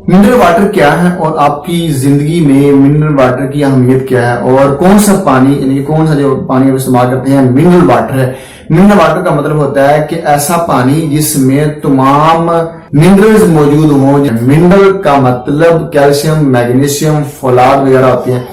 Mineral water کیا ہے اور آپ کی زندگی میں منرل واٹر کی اہمیت کیا ہے اور کون سا پانی یعنی کون سا جو پانی استعمال کرتے ہیں منرل واٹر ہے۔ منرل واٹر کا مطلب ہوتا ہے کہ ایسا پانی جس میں تمام منرلز موجود ہوں۔ منرل کا مطلب کیلشیم، میگنیشیم، فولاد وغیرہ ہوتے ہیں۔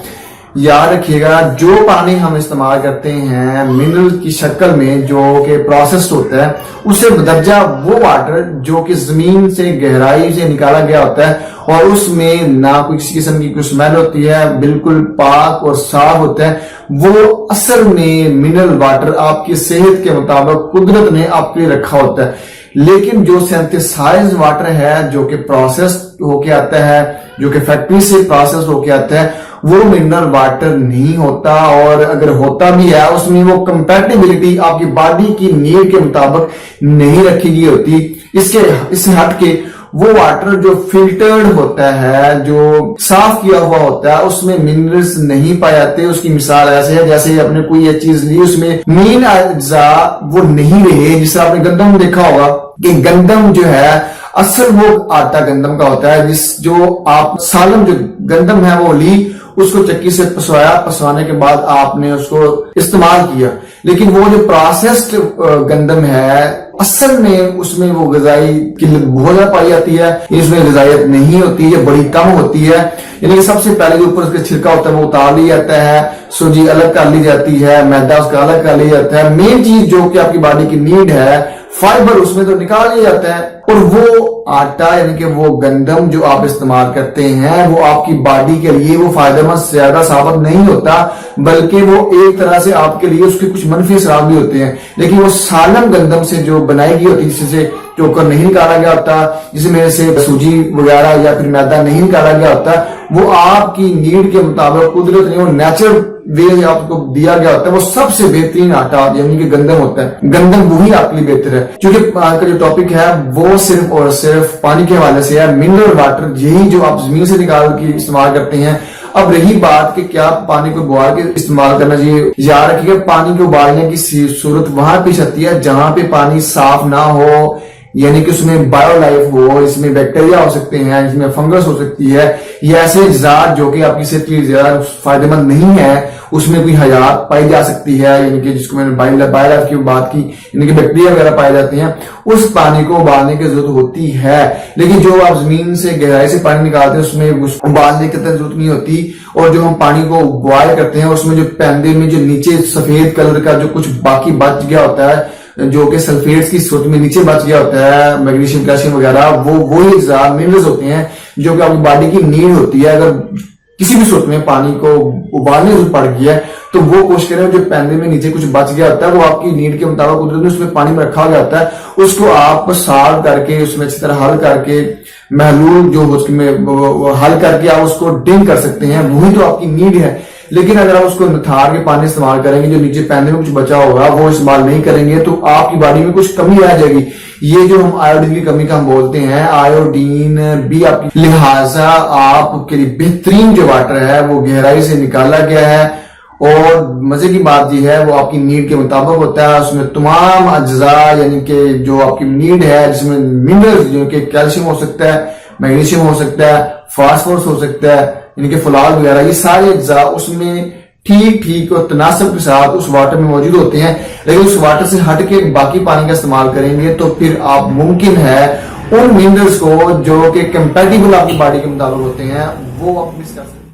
یاد رکھیے گا جو پانی ہم استعمال کرتے ہیں منرل کی شکل میں جو کہ پروسیسڈ ہوتا ہے، اس سے بدرجہ وہ واٹر جو کہ زمین سے گہرائی سے نکالا گیا ہوتا ہے اور اس میں نہ کوئی کسی قسم کی کوئی اسمیل ہوتی ہے، بالکل پاک اور صاف ہوتا ہے، وہ اصل میں منرل واٹر آپ کی صحت کے مطابق قدرت نے آپ کے لیے رکھا ہوتا ہے۔ لیکن جو سینتھسائز واٹر ہے جو کہ پروسیس ہو کے آتا ہے، جو کہ فیکٹری سے پروسیس ہو کے آتا ہے، وہ منرل واٹر نہیں ہوتا، اور اگر ہوتا بھی ہے اس میں وہ کمپیٹیبلٹی آپ کی باڈی کی نیڈ کے مطابق نہیں رکھی گئی ہوتی۔ اس سے ہٹ کے وہ واٹر جو فلٹرڈ ہوتا ہے، جو صاف کیا ہوا ہوتا ہے، اس میں منرلز نہیں پائے جاتے۔ اس کی مثال ایسے ہے جیسے آپ نے کوئی یہ چیز لی، اس میں مین اجزاء وہ نہیں رہے۔ جس طرح آپ نے گندم دیکھا ہوگا کہ گندم جو ہے اصل وہ آٹا گندم کا ہوتا ہے، جو آپ سالم جو گندم ہے وہ لی، اس کو چکی سے پسوایا، پسوانے کے بعد آپ نے اس کو استعمال کیا، لیکن وہ جو پروسیسڈ گندم ہے اصل میں اس میں وہ غذائی قلت بہت زیادہ پائی جاتی ہے، اس میں غذائیت نہیں ہوتی ہے، بڑی کم ہوتی ہے۔ یعنی کہ سب سے پہلے جو اوپر اس کا چھلکا ہوتا ہے وہ اتار لیا جاتا ہے، سوجی الگ کر لی جاتی ہے، میدا اس کا الگ کر لیا جاتا ہے۔ مین چیز جو کہ آپ کی باڈی کی نیڈ ہے، فائبر، اس میں تو نکال لیا جاتا ہے، اور وہ آٹا یعنی کہ وہ گندم جو آپ استعمال کرتے ہیں وہ آپ کی باڈی کے لیے وہ فائدہ مند زیادہ ثابت نہیں ہوتا، بلکہ وہ ایک طرح سے آپ کے لیے اس کے کچھ منفی اثرات بھی ہوتے ہیں۔ لیکن وہ سالم گندم سے جو بنائی گئی ہوتی ہے، جس سے چوکر نہیں نکالا گیا ہوتا، جس میں سے سوجی وغیرہ یا پھر میدا نہیں نکالا گیا ہوتا، وہ آپ کی نیڈ کے مطابق قدرت نے وہ نیچرل وے آپ کو دیا گیا ہوتا ہے، وہ سب سے بہترین آٹا یعنی کہ گندم ہوتا ہے۔ گندم وہی آپ کے لیے بہتر ہے۔ چونکہ آج کا جو ٹاپک ہے وہ صرف اور صرف پانی کے حوالے سے ہے، منرل واٹر یہی جو آپ زمین سے نکال کے استعمال کرتے ہیں۔ اب رہی بات کہ کیا پانی کو ابال کے استعمال کرنا چاہیے، یاد رکھیے گا پانی کو ابالنے کی صورت وہاں پیش آتی ہے جہاں پہ پانی صاف نہ ہو، یعنی کہ اس میں بایو لائف ہو، اس میں بیکٹیریا ہو سکتے ہیں، اس میں فنگس ہو سکتی ہے، یا ایسے اجزاء جو کہ آپ کی صحت کے لیے زیادہ فائدہ مند نہیں ہے، اس میں کوئی حیات پائی جا سکتی ہے، یعنی کہ جس کو میں نے بایو لائف کی بات کی، یعنی کہ بیکٹیریا وغیرہ پائے جاتے ہیں، اس پانی کو ابالنے کی ضرورت ہوتی ہے۔ لیکن جو آپ زمین سے گہرائی سے پانی نکالتے ہیں اس میں ابالنے کی ضرورت نہیں ہوتی، اور جو ہم پانی کو بوائل کرتے ہیں اس میں جو پیندے میں جو نیچے سفید کلر کا جو کچھ باقی بچ گیا ہوتا ہے، جو کہ سلفیٹس کی صورت میں نیچے بچ گیا ہوتا ہے، میگنیشیم، کیلشیم وغیرہ، وہی اجزاء منرلز ہوتے ہیں جو کہ آپ کی باڈی کی نیڈ ہوتی ہے۔ اگر کسی بھی صورت میں پانی کو ابالنے ضرورت پڑ گئی ہے تو وہ کوشش کریں جو پیندے میں نیچے کچھ بچ گیا ہوتا ہے، وہ آپ کی نیڈ کے مطابق قدرت نے اس میں پانی میں رکھا گیا ہوتا ہے، اس کو آپ سالو کر کے اس میں اچھی طرح حل کر کے محلول جو اس میں حل کر کے آپ اس کو ڈرنک کر سکتے ہیں، وہی تو آپ کی نیڈ ہے۔ لیکن اگر آپ اس کو نتھار کے پانی استعمال کریں گے، جو نیچے پیندے میں کچھ بچا ہوگا وہ استعمال نہیں کریں گے، تو آپ کی باڈی میں کچھ کمی آ جائے گی۔ یہ جو ہم آیوڈین کی کمی کا ہم بولتے ہیں، آیوڈین بھی آپ کی، لہٰذا آپ کے لیے بہترین جو واٹر ہے وہ گہرائی سے نکالا گیا ہے، اور مزے کی بات یہ ہے وہ آپ کی نیڈ کے مطابق ہوتا ہے۔ اس میں تمام اجزاء یعنی کہ جو آپ کی نیڈ ہے، جس میں منرل جو کہ کیلشیم ہو سکتا ہے، میگنیشیم ہو سکتا ہے، فاسفورس ہو سکتا ہے، یعنی کہ فولاد وغیرہ، یہ سارے اجزاء اس میں ٹھیک اور تناسب کے ساتھ اس واٹر میں موجود ہوتے ہیں۔ لیکن اس واٹر سے ہٹ کے باقی پانی کا استعمال کریں گے تو پھر آپ ممکن ہے ان منرلز کو جو کہ کمپیٹیبل آپ کی باڈی کے مطابق ہوتے ہیں وہ آپ مس کر سکتے ہیں۔